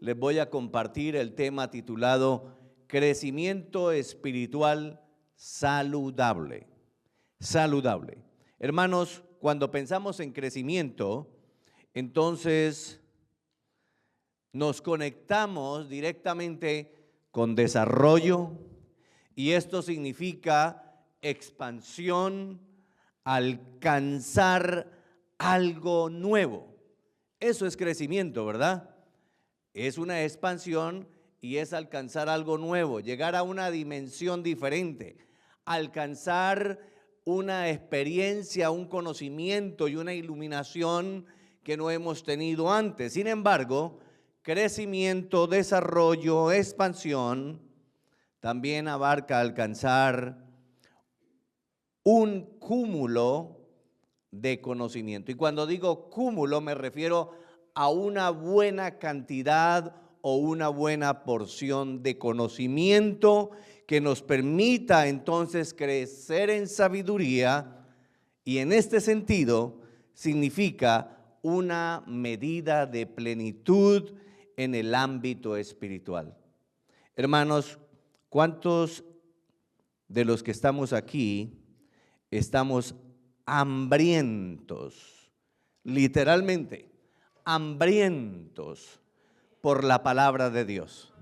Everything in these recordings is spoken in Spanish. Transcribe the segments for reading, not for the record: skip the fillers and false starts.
les voy a compartir el tema titulado Crecimiento espiritual saludable. Saludable. Hermanos, cuando pensamos en crecimiento, entonces nos conectamos directamente con desarrollo, y esto significa expansión, alcanzar algo nuevo. Eso es crecimiento, ¿verdad? Es una expansión y es alcanzar algo nuevo, llegar a una dimensión diferente, alcanzar una experiencia, un conocimiento y una iluminación que no hemos tenido antes. Sin embargo, crecimiento, desarrollo, expansión también abarca alcanzar un cúmulo de conocimiento. Y cuando digo cúmulo me refiero a una buena cantidad o una buena porción de conocimiento que nos permita entonces crecer en sabiduría, y en este sentido significa una medida de plenitud en el ámbito espiritual. Hermanos, ¿cuántos de los que estamos aquí estamos hambrientos, literalmente hambrientos por la palabra de Dios?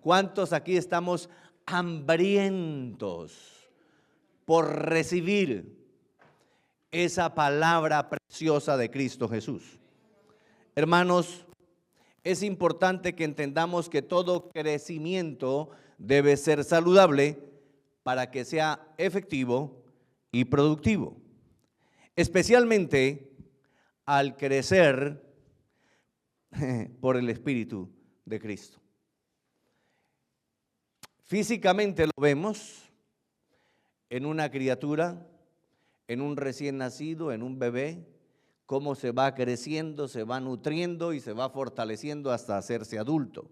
¿Cuántos aquí estamos hambrientos por recibir esa palabra preciosa de Cristo Jesús? Hermanos, es importante que entendamos que todo crecimiento debe ser saludable para que sea efectivo y productivo, especialmente al crecer por el Espíritu de Cristo. Físicamente lo vemos en una criatura, en un recién nacido, en un bebé, cómo se va creciendo, se va nutriendo y se va fortaleciendo hasta hacerse adulto.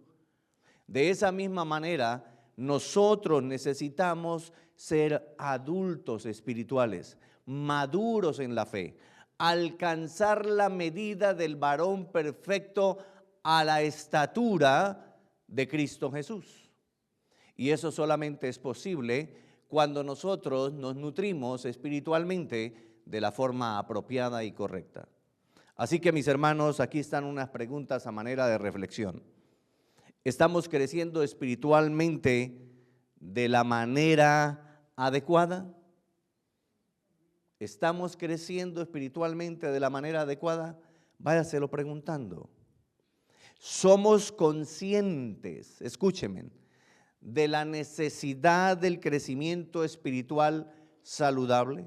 De esa misma manera, nosotros necesitamos ser adultos espirituales, maduros en la fe, alcanzar la medida del varón perfecto a la estatura de Cristo Jesús. Y eso solamente es posible cuando nosotros nos nutrimos espiritualmente de la forma apropiada y correcta. Así que, mis hermanos, aquí están unas preguntas a manera de reflexión. ¿Estamos creciendo espiritualmente de la manera adecuada? ¿Estamos creciendo espiritualmente de la manera adecuada? Váyaselo preguntando. ¿Somos conscientes, escúchenme, de la necesidad del crecimiento espiritual saludable?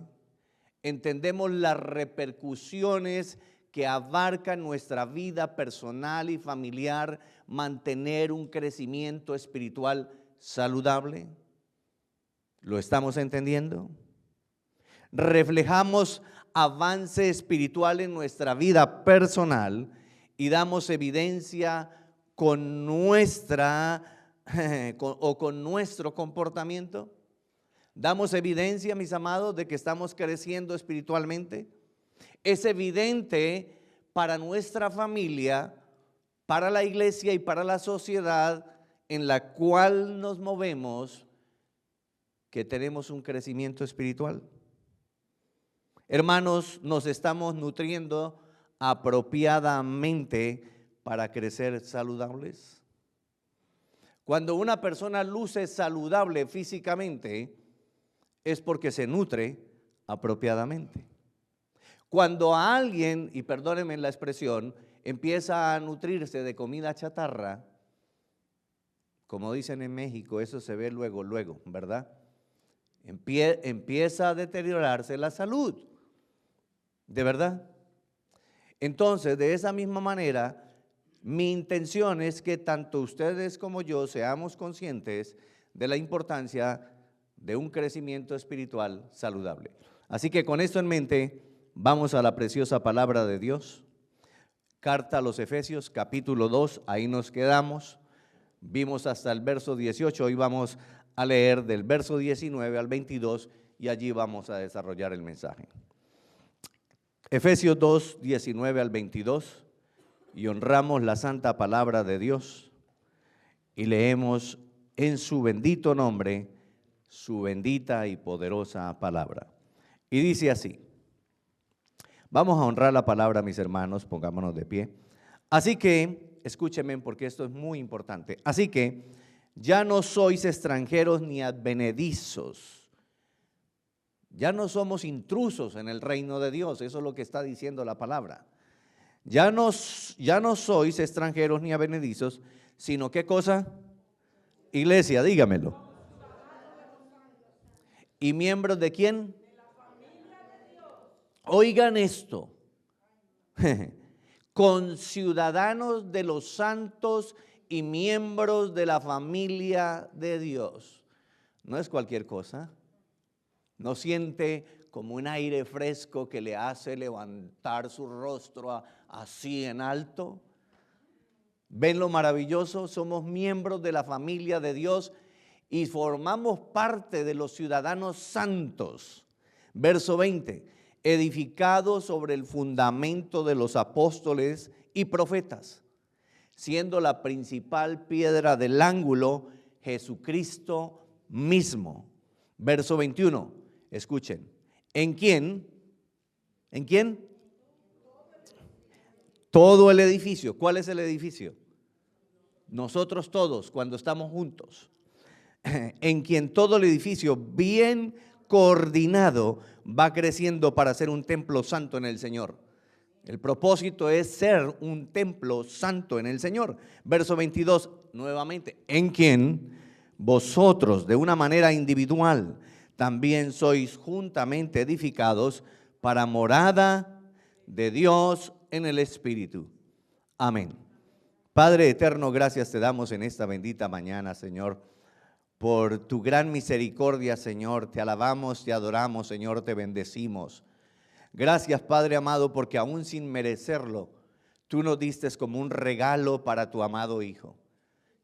¿Entendemos las repercusiones que abarcan nuestra vida personal y familiar mantener un crecimiento espiritual saludable? ¿Lo estamos entendiendo? ¿Reflejamos avance espiritual en nuestra vida personal y damos evidencia con nuestro comportamiento? ¿Damos evidencia, mis amados, de que estamos creciendo espiritualmente? Es evidente para nuestra familia, para la iglesia y para la sociedad en la cual nos movemos que tenemos un crecimiento espiritual. Hermanos, nos estamos nutriendo apropiadamente para crecer saludables. Cuando una persona luce saludable físicamente, es porque se nutre apropiadamente. Cuando a alguien, y perdónenme la expresión, empieza a nutrirse de comida chatarra, como dicen en México, eso se ve luego, ¿verdad? Empieza a deteriorarse la salud, ¿de verdad? Entonces, de esa misma manera, mi intención es que tanto ustedes como yo seamos conscientes de la importancia de un crecimiento espiritual saludable. Así que con esto en mente, vamos a la preciosa palabra de Dios. Carta a los Efesios, capítulo 2, ahí nos quedamos. Vimos hasta el verso 18, hoy vamos a leer del verso 19 al 22 y allí vamos a desarrollar el mensaje. Efesios 2, 19 al 22, y honramos la santa palabra de Dios y leemos en su bendito nombre su bendita y poderosa palabra. Y dice así, vamos a honrar la palabra, mis hermanos, pongámonos de pie. Así que, escúchenme porque esto es muy importante, así que ya no sois extranjeros ni advenedizos, ya no somos intrusos en el reino de Dios, eso es lo que está diciendo la palabra. Ya no sois extranjeros ni advenedizos, sino ¿qué cosa? Iglesia, dígamelo. ¿Y miembros de quién? De la familia de Dios. Oigan esto, conciudadanos de los santos y miembros de la familia de Dios. No es cualquier cosa. No siente como un aire fresco que le hace levantar su rostro así en alto. ¿Ven lo maravilloso? Somos miembros de la familia de Dios y formamos parte de los ciudadanos santos. Verso 20, edificados sobre el fundamento de los apóstoles y profetas, siendo la principal piedra del ángulo Jesucristo mismo. Verso 21, escuchen, ¿en quién? ¿En quién? Todo el edificio. ¿Cuál es el edificio? Nosotros todos, cuando estamos juntos. En quien todo el edificio bien coordinado va creciendo para ser un templo santo en el Señor. El propósito es ser un templo santo en el Señor. Verso 22, nuevamente, en quien vosotros de una manera individual también sois juntamente edificados para morada de Dios en el Espíritu. Amén. Padre eterno, gracias te damos en esta bendita mañana, Señor, por tu gran misericordia, Señor. Te alabamos, te adoramos, Señor, te bendecimos. Gracias, Padre amado, porque aún sin merecerlo, tú nos diste como un regalo para tu amado Hijo.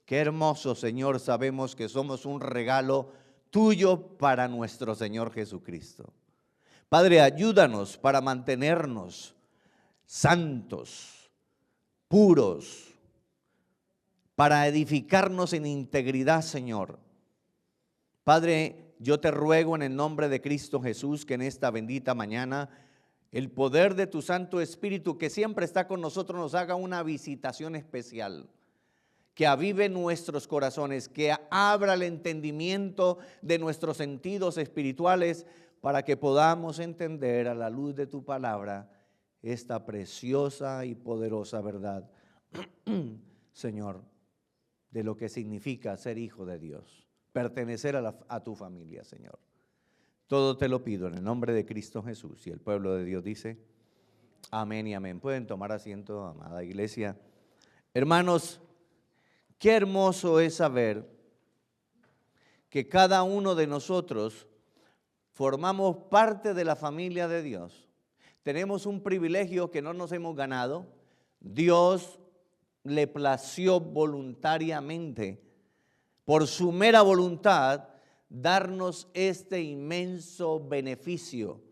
Qué hermoso, Señor, sabemos que somos un regalo tuyo para nuestro Señor Jesucristo. Padre, ayúdanos para mantenernos santos, puros, para edificarnos en integridad, Señor. Padre, yo te ruego en el nombre de Cristo Jesús que en esta bendita mañana el poder de tu Santo Espíritu que siempre está con nosotros nos haga una visitación especial, que avive nuestros corazones, que abra el entendimiento de nuestros sentidos espirituales para que podamos entender a la luz de tu palabra esta preciosa y poderosa verdad, Señor, de lo que significa ser hijo de Dios, pertenecer a tu familia, Señor. Todo te lo pido en el nombre de Cristo Jesús. Y el pueblo de Dios dice, amén y amén. Pueden tomar asiento, amada iglesia. Hermanos, qué hermoso es saber que cada uno de nosotros formamos parte de la familia de Dios. Tenemos un privilegio que no nos hemos ganado. Dios le plació voluntariamente, por su mera voluntad, darnos este inmenso beneficio,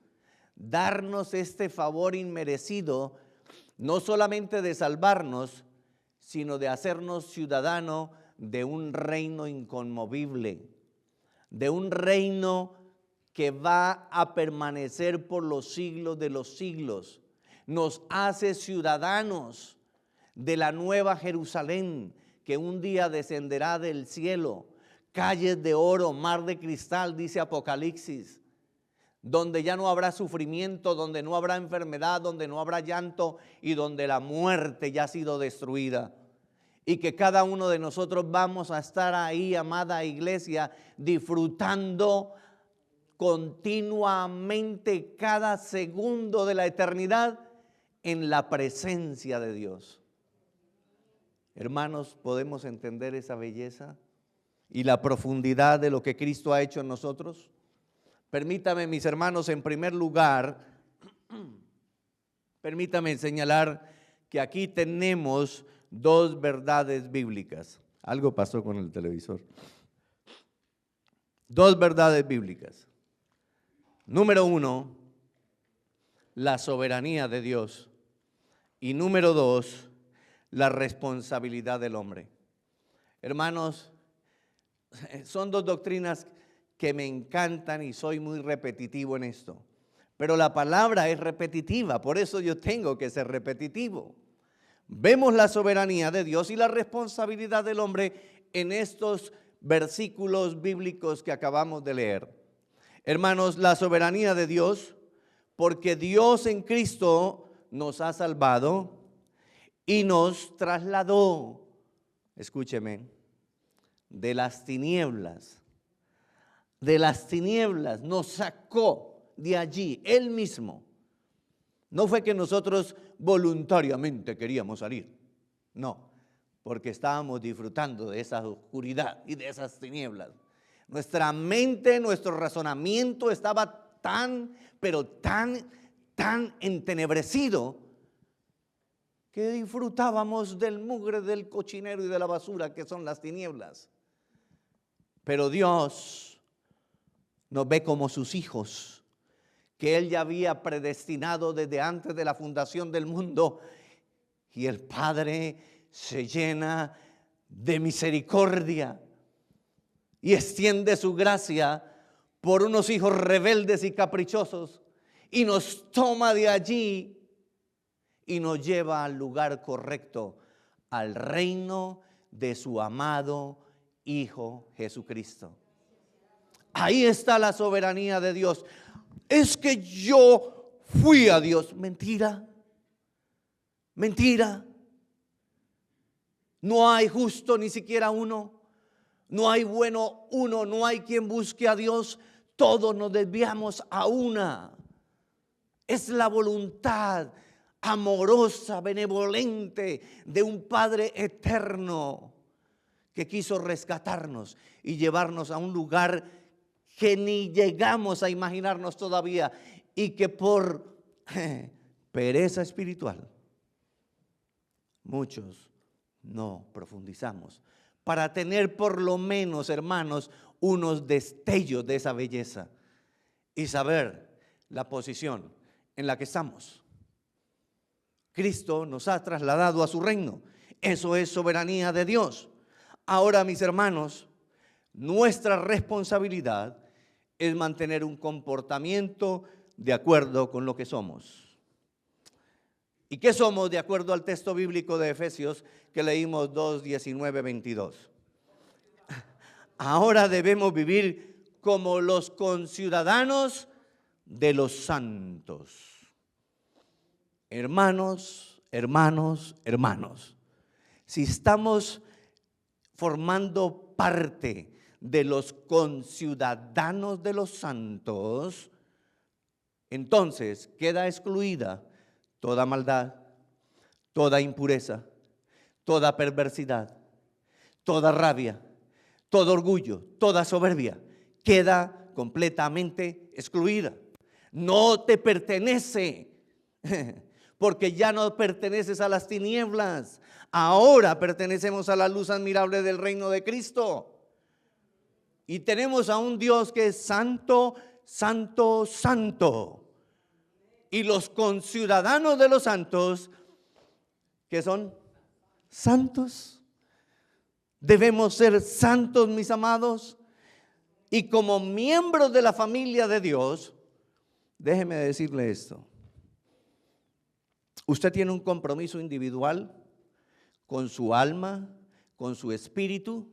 darnos este favor inmerecido, no solamente de salvarnos, sino de hacernos ciudadano de un reino inconmovible, de un reino que va a permanecer por los siglos de los siglos. Nos hace ciudadanos de la nueva Jerusalén, que un día descenderá del cielo, calles de oro, mar de cristal, dice Apocalipsis, donde ya no habrá sufrimiento, donde no habrá enfermedad, donde no habrá llanto y donde la muerte ya ha sido destruida. Y que cada uno de nosotros vamos a estar ahí, amada iglesia, disfrutando continuamente cada segundo de la eternidad en la presencia de Dios. Hermanos, ¿podemos entender esa belleza y la profundidad de lo que Cristo ha hecho en nosotros? Permítame, mis hermanos, en primer lugar, permítame señalar que aquí tenemos dos verdades bíblicas. Algo pasó con el televisor. Dos verdades bíblicas. Número uno, la soberanía de Dios. Y número dos, la responsabilidad del hombre. Hermanos, son dos doctrinas que me encantan y soy muy repetitivo en esto. Pero la palabra es repetitiva, por eso yo tengo que ser repetitivo. Vemos la soberanía de Dios y la responsabilidad del hombre en estos versículos bíblicos que acabamos de leer. Hermanos, la soberanía de Dios, porque Dios en Cristo nos ha salvado y nos trasladó, escúcheme, de las tinieblas, nos sacó de allí, Él mismo. No fue que nosotros voluntariamente queríamos salir, no, porque estábamos disfrutando de esa oscuridad y de esas tinieblas. Nuestra mente, nuestro razonamiento estaba pero tan entenebrecido que disfrutábamos del mugre, del cochinero y de la basura que son las tinieblas. Pero Dios nos ve como sus hijos, que Él ya había predestinado desde antes de la fundación del mundo. Y el Padre se llena de misericordia y extiende su gracia por unos hijos rebeldes y caprichosos, y nos toma de allí y nos lleva al lugar correcto, al reino de su amado Hijo Jesucristo. Ahí está la soberanía de Dios. Es que yo fui a Dios. Mentira, mentira. No hay justo ni siquiera uno. No hay bueno uno, no hay quien busque a Dios. Todos nos desviamos a una. Es la voluntad amorosa, benevolente de un Padre eterno que quiso rescatarnos y llevarnos a un lugar que ni llegamos a imaginarnos todavía, y que por pereza espiritual muchos no profundizamos para tener por lo menos, hermanos, unos destellos de esa belleza y saber la posición en la que estamos. Cristo nos ha trasladado a su reino. Eso es soberanía de Dios. Ahora, mis hermanos, nuestra responsabilidad es mantener un comportamiento de acuerdo con lo que somos. ¿Y qué somos de acuerdo al texto bíblico de Efesios que leímos 2, 19, 22? Ahora debemos vivir como los conciudadanos de los santos. Hermanos, si estamos formando parte de los conciudadanos de los santos, entonces queda excluida toda maldad, toda impureza, toda perversidad, toda rabia, todo orgullo, toda soberbia, queda completamente excluida. No te pertenece, porque ya no perteneces a las tinieblas. Ahora pertenecemos a la luz admirable del reino de Cristo. Y tenemos a un Dios que es santo, santo, santo. Y los conciudadanos de los santos, que son santos. Debemos ser santos, mis amados. Y como miembros de la familia de Dios, déjeme decirle esto. Usted tiene un compromiso individual con su alma, con su espíritu,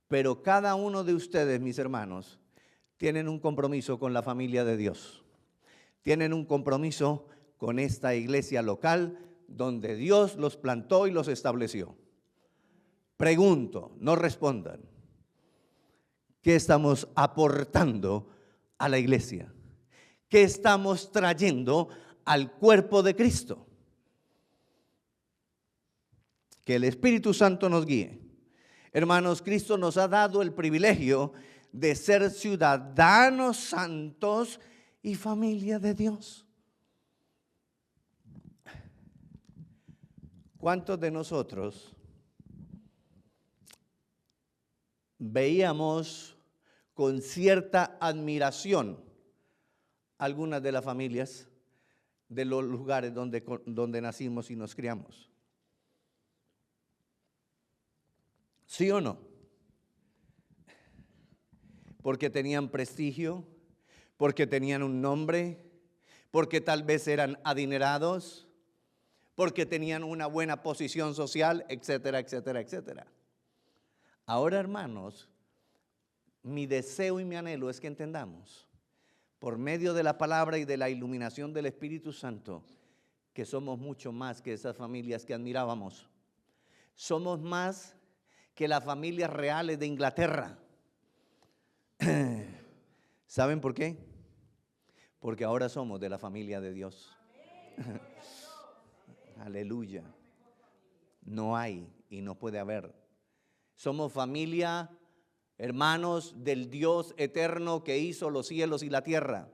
pero cada uno de ustedes, mis hermanos, tienen un compromiso con la familia de Dios. Tienen un compromiso con esta iglesia local donde Dios los plantó y los estableció. Pregunto, no respondan. ¿Qué estamos aportando a la iglesia? ¿Qué estamos trayendo al cuerpo de Cristo? Que el Espíritu Santo nos guíe. Hermanos, Cristo nos ha dado el privilegio de ser ciudadanos santos y familia de Dios. ¿Cuántos de nosotros veíamos con cierta admiración algunas de las familias de los lugares donde nacimos y nos criamos? ¿Sí o no? Porque tenían prestigio, porque tenían un nombre, porque tal vez eran adinerados, porque tenían una buena posición social, etcétera, etcétera, etcétera. Ahora, hermanos, mi deseo y mi anhelo es que entendamos, por medio de la palabra y de la iluminación del Espíritu Santo, que somos mucho más que esas familias que admirábamos. Somos más que las familias reales de Inglaterra. ¿Saben por qué? Porque ahora somos de la familia de Dios. Aleluya. No hay y no puede haber. Somos familia, hermanos, del Dios eterno que hizo los cielos y la tierra.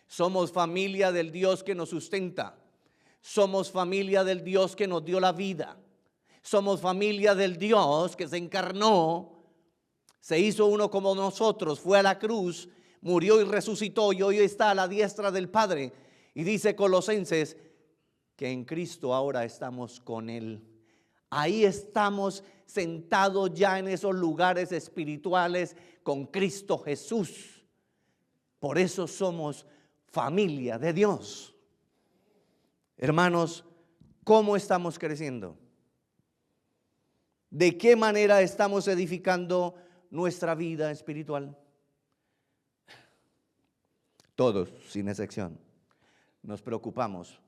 Somos familia del Dios que nos sustenta. Somos familia del Dios que nos dio la vida. Somos familia del Dios que se encarnó, se hizo uno como nosotros, fue a la cruz, murió y resucitó y hoy está a la diestra del Padre. Y dice Colosenses que en Cristo ahora estamos con Él. Ahí estamos sentados ya en esos lugares espirituales con Cristo Jesús. Por eso somos familia de Dios. Hermanos, ¿cómo estamos creciendo? ¿De qué manera estamos edificando nuestra vida espiritual? Todos, sin excepción, nos preocupamos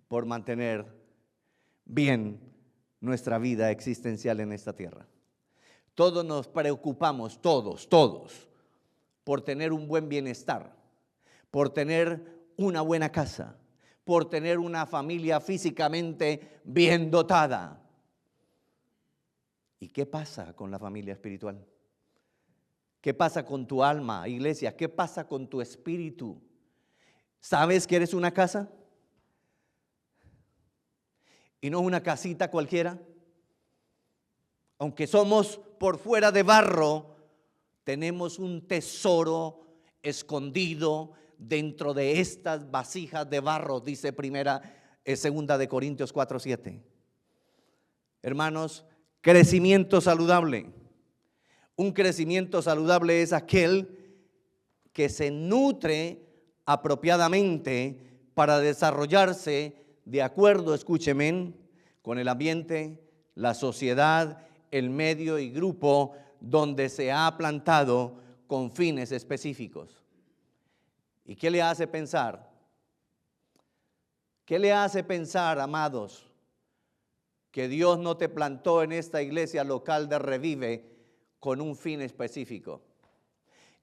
por mantener bien nuestra vida existencial en esta tierra. Todos nos preocupamos, todos, por tener un buen bienestar, por tener una buena casa, por tener una familia físicamente bien dotada. ¿Y qué pasa con la familia espiritual? ¿Qué pasa con tu alma, iglesia? ¿Qué pasa con tu espíritu? ¿Sabes que eres una casa? Y no una casita cualquiera. Aunque somos por fuera de barro, tenemos un tesoro escondido dentro de estas vasijas de barro, dice segunda de Corintios 4:7. Hermanos, crecimiento saludable. Un crecimiento saludable es aquel que se nutre apropiadamente para desarrollarse de acuerdo, escúcheme, con el ambiente, la sociedad, el medio y grupo donde se ha plantado con fines específicos. ¿Y qué le hace pensar? ¿Qué le hace pensar, amados, que Dios no te plantó en esta iglesia local de Revive con un fin específico?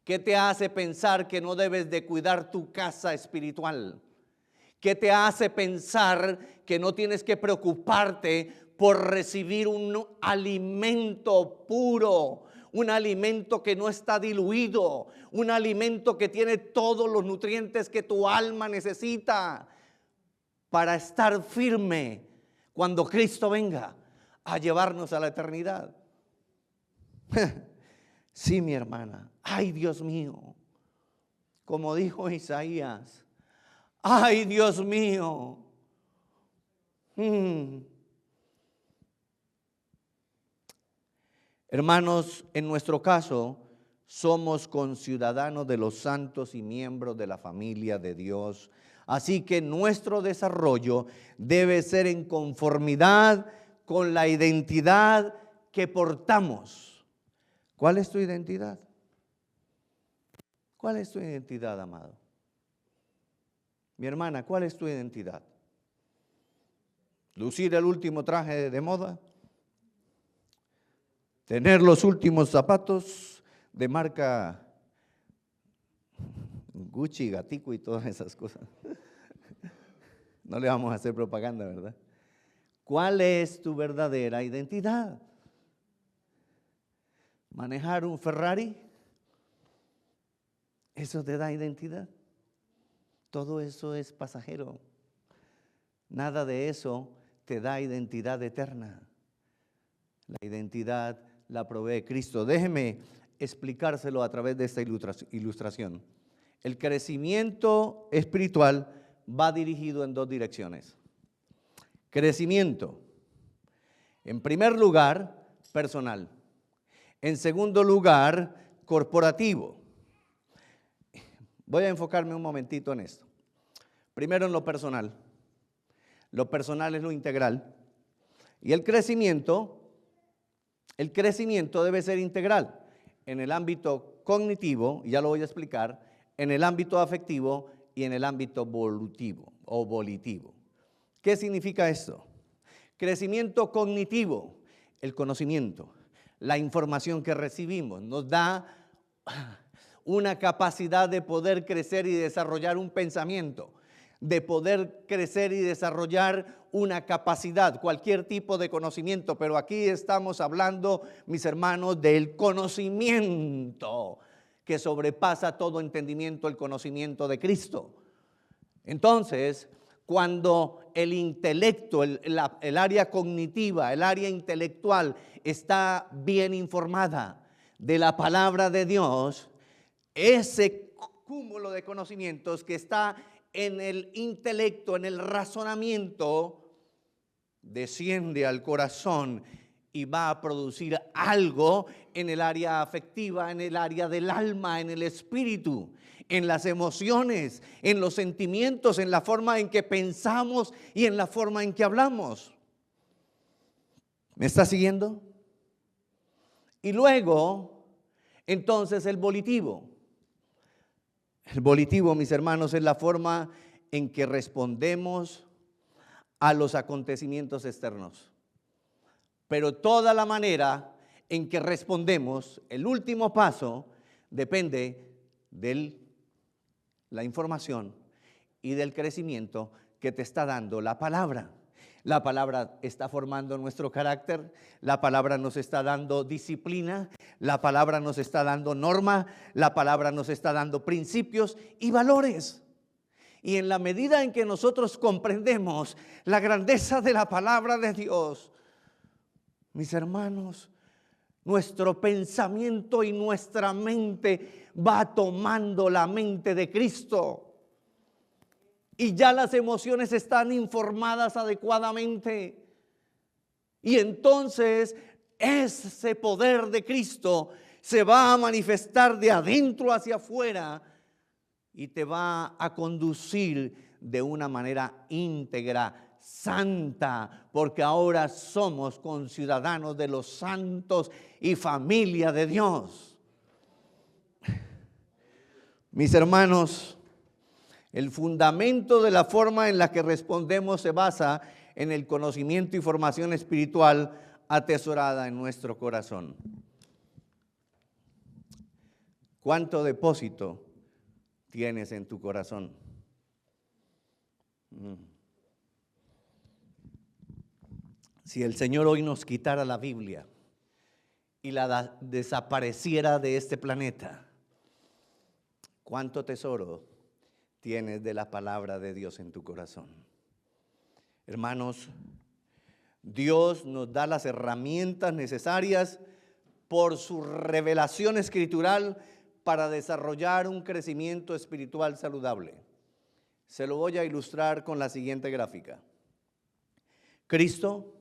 ¿Qué te hace pensar que no debes de cuidar tu casa espiritual? ¿Qué te hace pensar que no tienes que preocuparte por recibir un alimento puro, un alimento que no está diluido, un alimento que tiene todos los nutrientes que tu alma necesita para estar firme cuando Cristo venga a llevarnos a la eternidad? Sí, mi hermana. Ay, Dios mío. Como dijo Isaías. Ay, Dios mío. Hermanos, en nuestro caso, somos conciudadanos de los santos y miembros de la familia de Dios. Así que nuestro desarrollo debe ser en conformidad con la identidad que portamos. ¿Cuál es tu identidad? ¿Cuál es tu identidad, amado? Mi hermana, ¿cuál es tu identidad? ¿Lucir el último traje de moda? ¿Tener los últimos zapatos de marca Gucci, Gatico y todas esas cosas? No le vamos a hacer propaganda, ¿verdad? ¿Cuál es tu verdadera identidad? ¿Manejar un Ferrari? ¿Eso te da identidad? Todo eso es pasajero. Nada de eso te da identidad eterna. La identidad la provee Cristo. Déjeme explicárselo a través de esta ilustración. El crecimiento espiritual va dirigido en dos direcciones. Crecimiento. En primer lugar, personal. En segundo lugar, corporativo. Voy a enfocarme un momentito en esto. Primero en lo personal. Lo personal es lo integral. Y el crecimiento debe ser integral en el ámbito cognitivo, ya lo voy a explicar, en el ámbito afectivo y en el ámbito volutivo o volitivo. ¿Qué significa esto? Crecimiento cognitivo, el conocimiento, la información que recibimos, nos da una capacidad de poder crecer y desarrollar un pensamiento, de poder crecer y desarrollar una capacidad, cualquier tipo de conocimiento, pero aquí estamos hablando, mis hermanos, del conocimiento que sobrepasa todo entendimiento, el conocimiento de Cristo. Entonces, cuando el intelecto, el área cognitiva, el área intelectual está bien informada de la palabra de Dios, ese cúmulo de conocimientos que está en el intelecto, en el razonamiento, desciende al corazón y va a producir algo en el área afectiva, en el área del alma, en el espíritu, en las emociones, en los sentimientos, en la forma en que pensamos y en la forma en que hablamos. ¿Me está siguiendo? Y luego, entonces, el volitivo. El volitivo, mis hermanos, es la forma en que respondemos a los acontecimientos externos. Pero toda la manera en que respondemos, el último paso, depende de la información y del crecimiento que te está dando la palabra. La palabra está formando nuestro carácter, la palabra nos está dando disciplina, la palabra nos está dando norma, la palabra nos está dando principios y valores. Y en la medida en que nosotros comprendemos la grandeza de la palabra de Dios, mis hermanos, nuestro pensamiento y nuestra mente va tomando la mente de Cristo. Y ya las emociones están informadas adecuadamente. Y entonces ese poder de Cristo se va a manifestar de adentro hacia afuera y te va a conducir de una manera íntegra, santa, porque ahora somos conciudadanos de los santos y familia de Dios. Mis hermanos, el fundamento de la forma en la que respondemos se basa en el conocimiento y formación espiritual atesorada en nuestro corazón. ¿Cuánto depósito tienes en tu corazón? Si el Señor hoy nos quitara la Biblia y la desapareciera de este planeta, ¿cuánto tesoro tienes de la palabra de Dios en tu corazón? Hermanos, Dios nos da las herramientas necesarias por su revelación escritural para desarrollar un crecimiento espiritual saludable. Se lo voy a ilustrar con la siguiente gráfica. Cristo,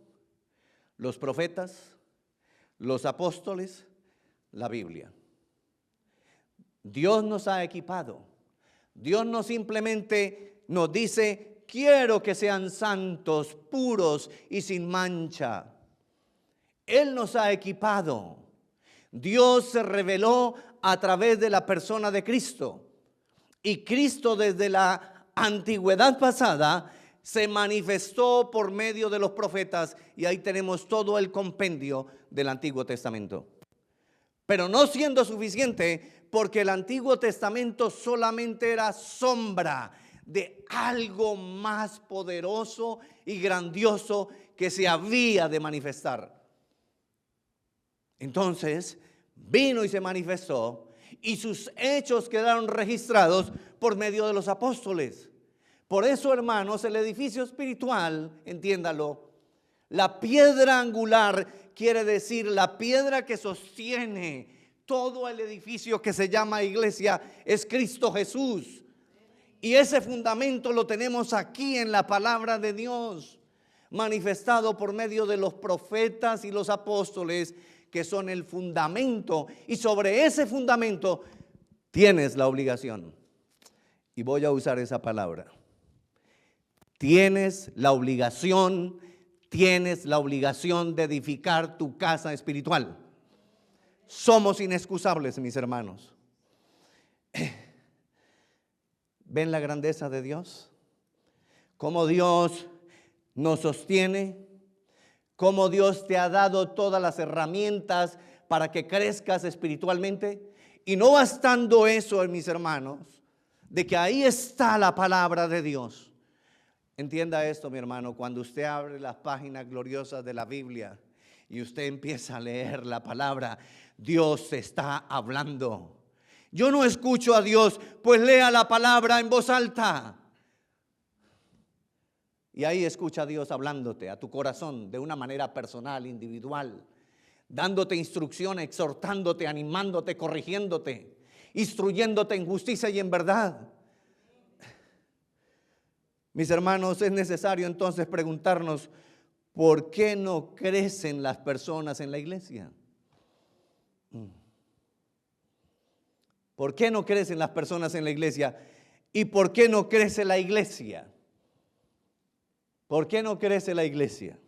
los profetas, los apóstoles, la Biblia. Dios nos ha equipado. Dios no simplemente nos dice, quiero que sean santos, puros y sin mancha. Él nos ha equipado. Dios se reveló a través de la persona de Cristo. Y Cristo desde la antigüedad pasada se manifestó por medio de los profetas. Y ahí tenemos todo el compendio del Antiguo Testamento. Pero no siendo suficiente, porque el Antiguo Testamento solamente era sombra de algo más poderoso y grandioso que se había de manifestar. Entonces vino y se manifestó, y sus hechos quedaron registrados por medio de los apóstoles. Por eso, hermanos, el edificio espiritual, entiéndalo, la piedra angular quiere decir la piedra que sostiene todo el edificio que se llama iglesia, es Cristo Jesús. Y ese fundamento lo tenemos aquí en la palabra de Dios. manifestado por medio de los profetas y los apóstoles, que son el fundamento, y sobre ese fundamento tienes la obligación. Y voy a usar esa palabra. Tienes la obligación de edificar tu casa espiritual. Somos inexcusables, mis hermanos. ¿Ven la grandeza de Dios? Cómo Dios nos sostiene, cómo Dios te ha dado todas las herramientas para que crezcas espiritualmente. Y no bastando eso, mis hermanos, de que ahí está la palabra de Dios. Entienda esto, mi hermano, cuando usted abre las páginas gloriosas de la Biblia y usted empieza a leer la palabra, Dios está hablando. Yo no escucho a Dios, pues lea la palabra en voz alta. Y ahí escucha a Dios hablándote a tu corazón de una manera personal, individual, dándote instrucción, exhortándote, animándote, corrigiéndote, instruyéndote en justicia y en verdad. Mis hermanos, es necesario entonces preguntarnos, ¿por qué no crecen las personas en la iglesia? ¿Por qué no crecen las personas en la iglesia? ¿Y por qué no crece la iglesia? ¿Por qué no crece la iglesia?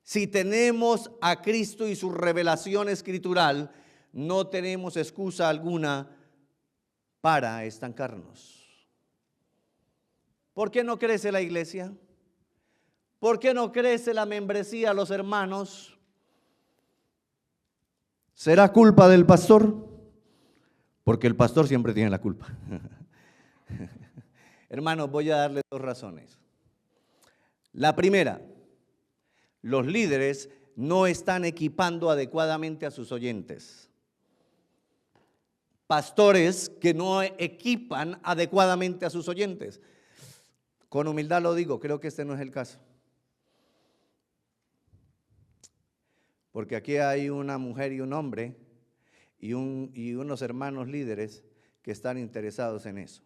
Si tenemos a Cristo y su revelación escritural, no tenemos excusa alguna para estancarnos. ¿Por qué no crece la iglesia? ¿Por qué no crece la membresía a los hermanos? ¿Será culpa del pastor? Porque el pastor siempre tiene la culpa. Hermanos, voy a darles dos razones. La primera, los líderes no están equipando adecuadamente a sus oyentes. Pastores que no equipan adecuadamente a sus oyentes. Con humildad lo digo, creo que este no es el caso. Porque aquí hay una mujer y un hombre y unos hermanos líderes que están interesados en eso.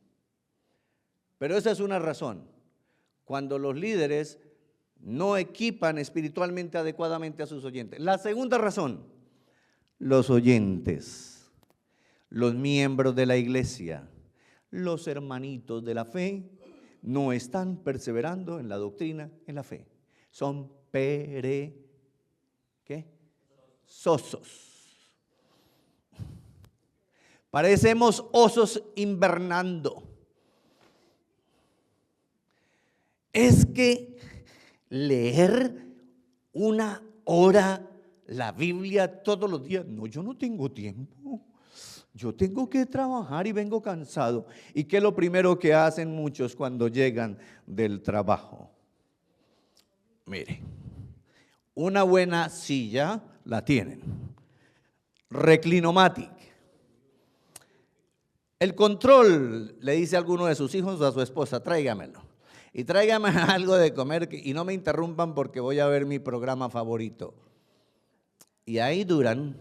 Pero esa es una razón. Cuando los líderes no equipan espiritualmente adecuadamente a sus oyentes. La segunda razón, los oyentes, los miembros de la iglesia, los hermanitos de la fe, no están perseverando en la doctrina, en la fe. Son perezosos. Parecemos osos invernando. Es que leer una hora la Biblia todos los días, no, yo no tengo tiempo. Yo tengo que trabajar y vengo cansado. ¿Y qué es lo primero que hacen muchos cuando llegan del trabajo? Mire, una buena silla la tienen, Reclinomatic. El control le dice a alguno de sus hijos o a su esposa, tráigamelo. Y tráigame algo de comer y no me interrumpan porque voy a ver mi programa favorito. Y ahí duran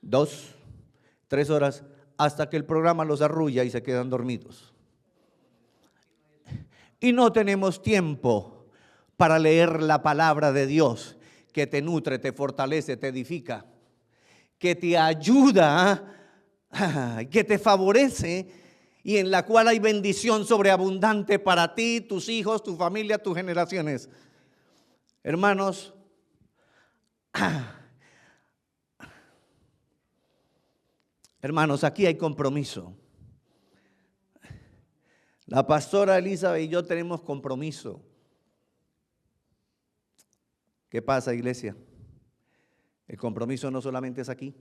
2, 3 horas hasta que el programa los arrulla y se quedan dormidos. Y no tenemos tiempo para leer la palabra de Dios que te nutre, te fortalece, te edifica, que te ayuda, que te favorece y en la cual hay bendición sobreabundante para ti, tus hijos, tu familia, tus generaciones. Hermanos, aquí hay compromiso. La pastora Elizabeth y yo tenemos compromiso. ¿Qué pasa, iglesia? El compromiso no solamente es aquí.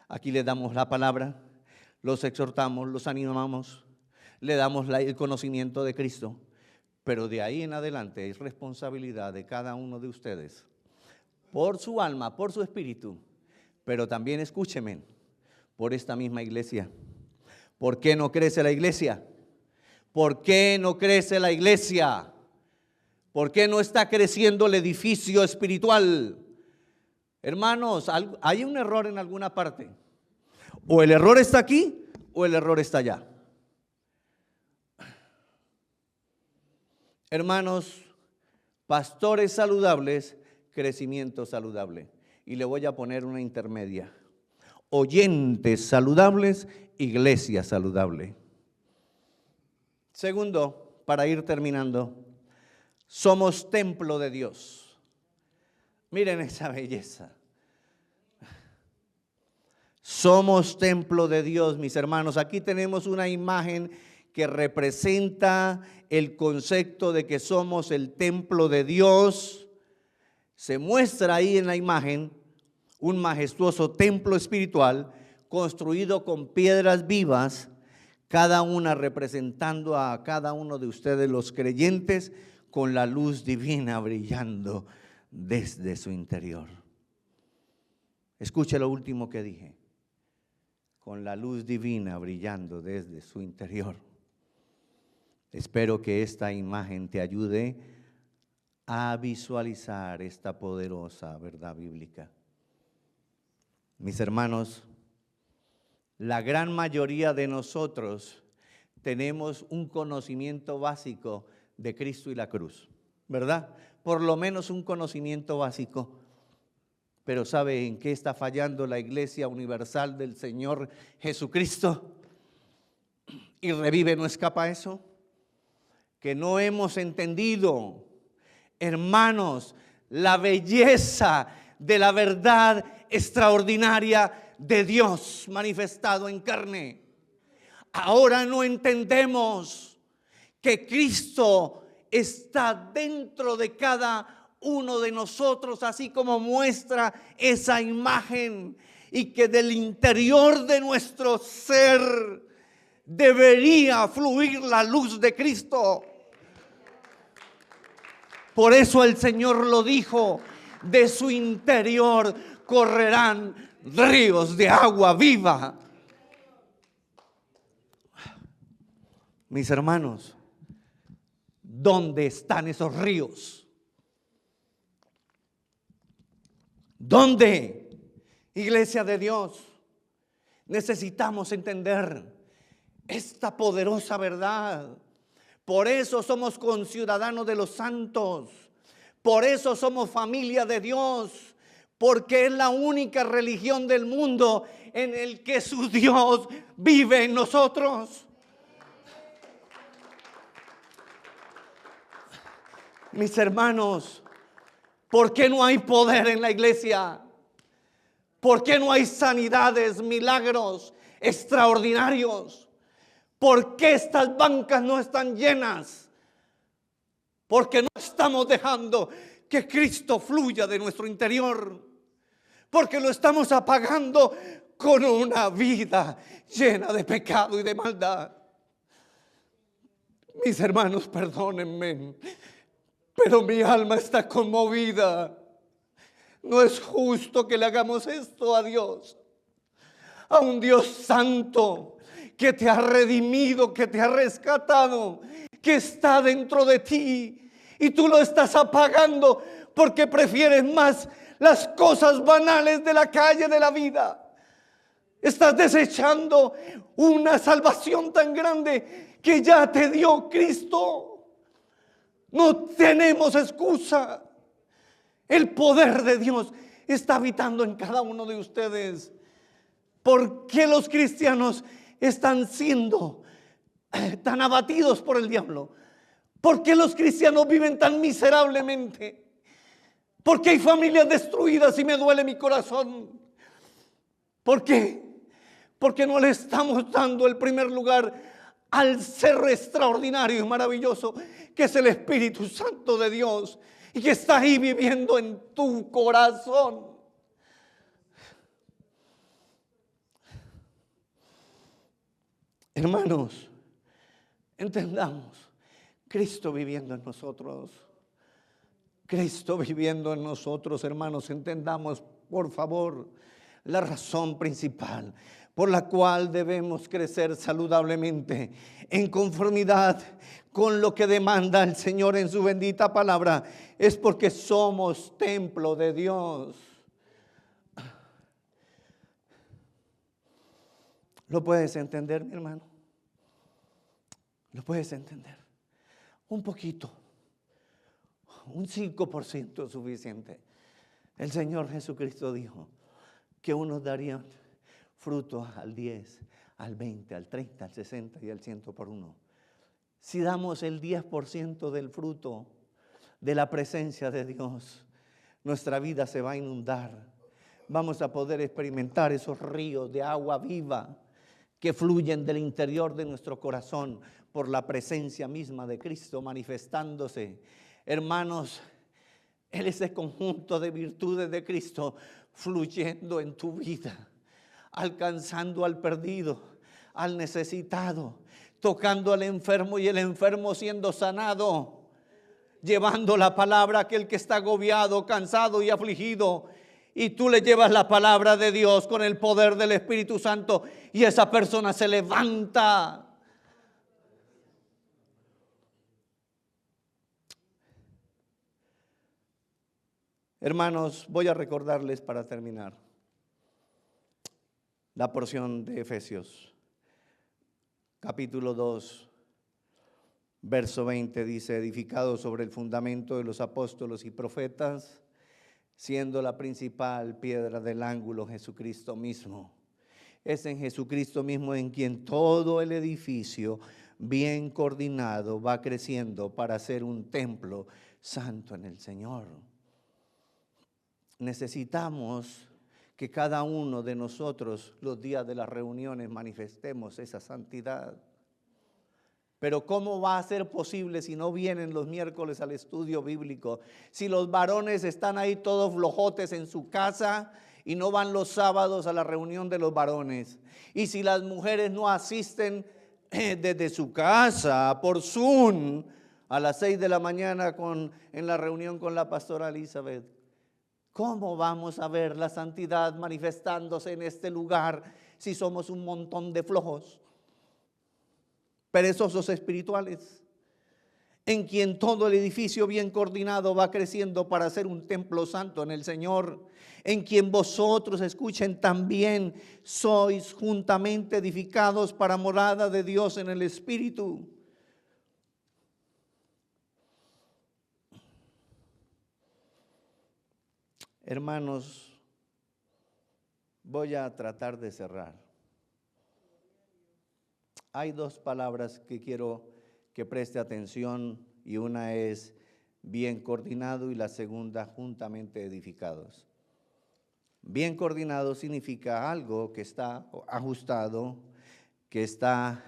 Aquí les damos la palabra, los exhortamos, los animamos, le damos el conocimiento de Cristo, pero de ahí en adelante es responsabilidad de cada uno de ustedes, por su alma, por su espíritu, pero también escúcheme, por esta misma iglesia. ¿Por qué no crece la iglesia? ¿Por qué no crece la iglesia? ¿Por qué no está creciendo el edificio espiritual? Hermanos, hay un error en alguna parte. O el error está aquí o el error está allá. Hermanos, Pastores saludables, crecimiento saludable. Y le voy a poner una intermedia. Oyentes saludables, iglesia saludable. Segundo, para ir terminando, somos templo de Dios. Miren esa belleza. Somos templo de Dios, mis hermanos. Aquí tenemos una imagen que representa el concepto de que somos el templo de Dios. Se muestra ahí en la imagen un majestuoso templo espiritual construido con piedras vivas, cada una representando a cada uno de ustedes los creyentes con la luz divina brillando desde su interior. Escuche lo último que dije. Con la luz divina brillando desde su interior. Espero que esta imagen te ayude a visualizar esta poderosa verdad bíblica. Mis hermanos, la gran mayoría de nosotros tenemos un conocimiento básico de Cristo y la cruz, ¿verdad? Por lo menos un conocimiento básico. Pero ¿sabe en qué está fallando la Iglesia Universal del Señor Jesucristo? Y Revive no escapa a eso. Que no hemos entendido, hermanos, la belleza de la verdad extraordinaria de Dios manifestado en carne. Ahora no entendemos que Cristo está dentro de cada uno de nosotros, así como muestra esa imagen, y que del interior de nuestro ser debería fluir la luz de Cristo. Por eso el Señor lo dijo: de su interior correrán ríos de agua viva. Mis hermanos, ¿dónde están esos ríos? ¿Dónde? Iglesia de Dios, necesitamos entender esta poderosa verdad. Por eso somos conciudadanos de los santos. Por eso somos familia de Dios. Porque es la única religión del mundo en el que su Dios vive en nosotros. Mis hermanos, ¿por qué no hay poder en la iglesia? ¿Por qué no hay sanidades, milagros extraordinarios? ¿Por qué estas bancas no están llenas? Porque no estamos dejando que Cristo fluya de nuestro interior. Porque lo estamos apagando con una vida llena de pecado y de maldad. Mis hermanos, perdónenme, pero mi alma está conmovida. No es justo que le hagamos esto a Dios, a un Dios santo que te ha redimido, que te ha rescatado, que está dentro de ti, y tú lo estás apagando porque prefieres más las cosas banales de la calle, de la vida. Estás desechando una salvación tan grande que ya te dio Cristo. No tenemos excusa. El poder de Dios está habitando en cada uno de ustedes. ¿Por qué los cristianos están siendo tan abatidos por el diablo? ¿Por qué los cristianos viven tan miserablemente? ¿Por qué hay familias destruidas y me duele mi corazón? ¿Por qué? Porque no le estamos dando el primer lugar al ser extraordinario y maravilloso que es el Espíritu Santo de Dios, y que está ahí viviendo en tu corazón. Hermanos, entendamos, Cristo viviendo en nosotros. Cristo viviendo en nosotros, hermanos, entendamos, por favor, la razón principal por la cual debemos crecer saludablemente en conformidad con lo que demanda el Señor en su bendita palabra, es porque somos templo de Dios. ¿Lo puedes entender, mi hermano? ¿Lo puedes entender? Un poquito un 5% es suficiente. El Señor Jesucristo dijo que unos darían fruto al 10, al 20, al 30, al 60 y al 100 por uno. Si damos el 10% del fruto de la presencia de Dios, nuestra vida se va a inundar. Vamos a poder experimentar esos ríos de agua viva que fluyen del interior de nuestro corazón por la presencia misma de Cristo manifestándose. Hermanos, Él es el conjunto de virtudes de Cristo fluyendo en tu vida, alcanzando al perdido, al necesitado, tocando al enfermo y el enfermo siendo sanado, llevando la palabra a aquel que está agobiado, cansado y afligido. Y tú le llevas la palabra de Dios con el poder del Espíritu Santo y esa persona se levanta. Hermanos, voy a recordarles para terminar la porción de Efesios, capítulo 2, verso 20, dice: edificado sobre el fundamento de los apóstoles y profetas, siendo la principal piedra del ángulo Jesucristo mismo. Es en Jesucristo mismo en quien todo el edificio bien coordinado va creciendo para ser un templo santo en el Señor. Necesitamos que cada uno de nosotros los días de las reuniones manifestemos esa santidad. Pero ¿cómo va a ser posible si no vienen los miércoles al estudio bíblico? Si los varones están ahí todos flojotes en su casa y no van los sábados a la reunión de los varones. Y si las mujeres no asisten desde su casa por Zoom a las 6 de la mañana en la reunión con la pastora Elizabeth. ¿Cómo vamos a ver la santidad manifestándose en este lugar si somos un montón de flojos, perezosos espirituales? En quien todo el edificio bien coordinado va creciendo para ser un templo santo en el Señor, en quien vosotros, escuchen, también sois juntamente edificados para morada de Dios en el Espíritu. Hermanos, voy a tratar de cerrar. Hay dos palabras que quiero que preste atención y una es bien coordinado y la segunda juntamente edificados. Bien coordinado significa algo que está ajustado, que está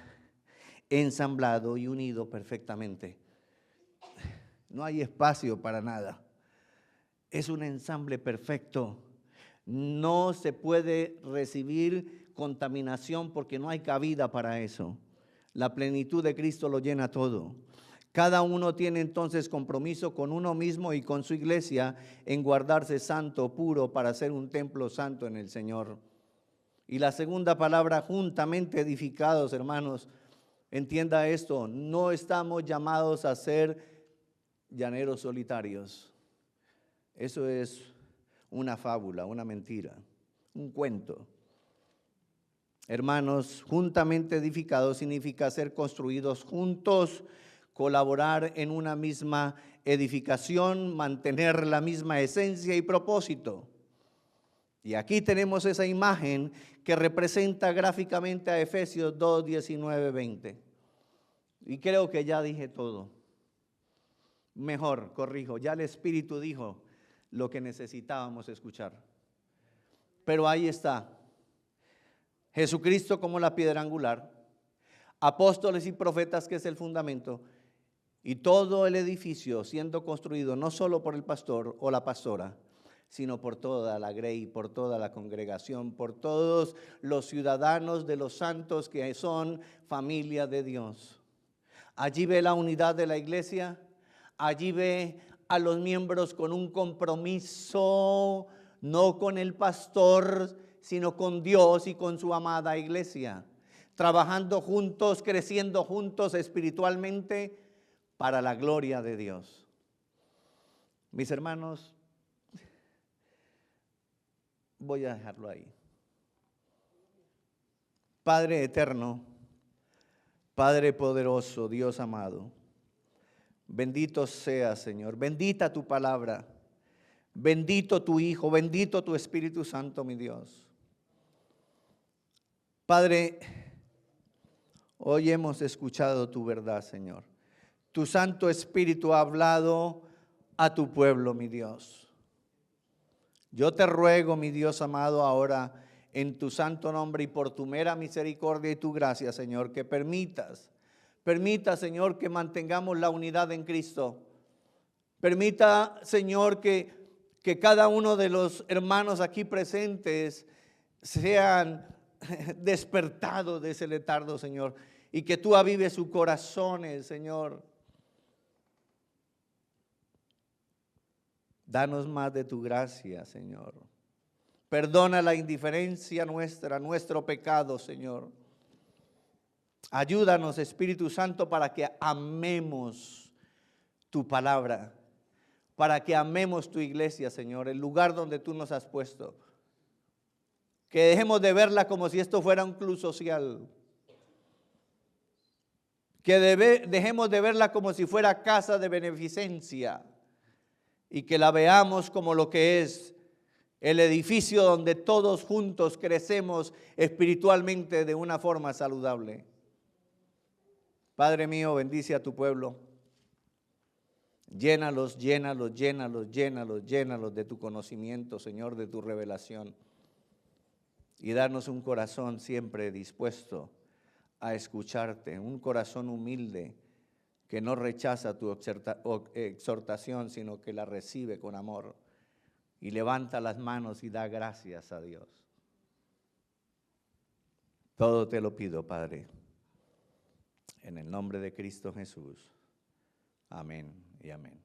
ensamblado y unido perfectamente. No hay espacio para nada. Es un ensamble perfecto. No se puede recibir contaminación porque no hay cabida para eso. La plenitud de Cristo lo llena todo. Cada uno tiene entonces compromiso con uno mismo y con su iglesia en guardarse santo, puro, para ser un templo santo en el Señor. Y la segunda palabra, juntamente edificados, hermanos, entienda esto, no estamos llamados a ser llaneros solitarios. Eso es una fábula, una mentira, un cuento. Hermanos, juntamente edificados significa ser construidos juntos, colaborar en una misma edificación, mantener la misma esencia y propósito. Y aquí tenemos esa imagen que representa gráficamente a Efesios 2, 19, 20. Y creo que ya dije todo. Mejor, corrijo, ya el Espíritu dijo lo que necesitábamos escuchar. Pero ahí está. Jesucristo como la piedra angular, apóstoles y profetas que es el fundamento, y todo el edificio siendo construido no solo por el pastor o la pastora, sino por toda la grey, por toda la congregación, por todos los ciudadanos de los santos que son familia de Dios. Allí ve la unidad de la iglesia, allí ve a los miembros con un compromiso, no con el pastor, sino con Dios y con su amada iglesia, trabajando juntos, creciendo juntos espiritualmente para la gloria de Dios. Mis hermanos, voy a dejarlo ahí. Padre eterno, Padre poderoso, Dios amado, Bendito sea, Señor. Bendita tu palabra. Bendito tu Hijo. Bendito tu Espíritu Santo, mi Dios. Padre, hoy hemos escuchado tu verdad, Señor. Tu Santo Espíritu ha hablado a tu pueblo, mi Dios. Yo te ruego, mi Dios amado, ahora en tu santo nombre y por tu mera misericordia y tu gracia, Señor, que permita, Señor, que mantengamos la unidad en Cristo. Permita, Señor, que cada uno de los hermanos aquí presentes sean despertados de ese letargo, Señor, y que tú avives sus corazones, Señor. Danos más de tu gracia, Señor. Perdona la indiferencia nuestra, nuestro pecado, Señor. Ayúdanos, Espíritu Santo, para que amemos tu palabra, para que amemos tu iglesia, Señor, el lugar donde tú nos has puesto. Que dejemos de verla como si esto fuera un club social. Que dejemos de verla como si fuera casa de beneficencia. Y que la veamos como lo que es, el edificio donde todos juntos crecemos espiritualmente de una forma saludable. Padre mío, bendice a tu pueblo. Llénalos, llénalos, llénalos, llénalos, llénalos de tu conocimiento, Señor, de tu revelación. Y darnos un corazón siempre dispuesto a escucharte, un corazón humilde que no rechaza tu exhortación, sino que la recibe con amor y levanta las manos y da gracias a Dios. Todo te lo pido, Padre, en el nombre de Cristo Jesús. Amén y amén.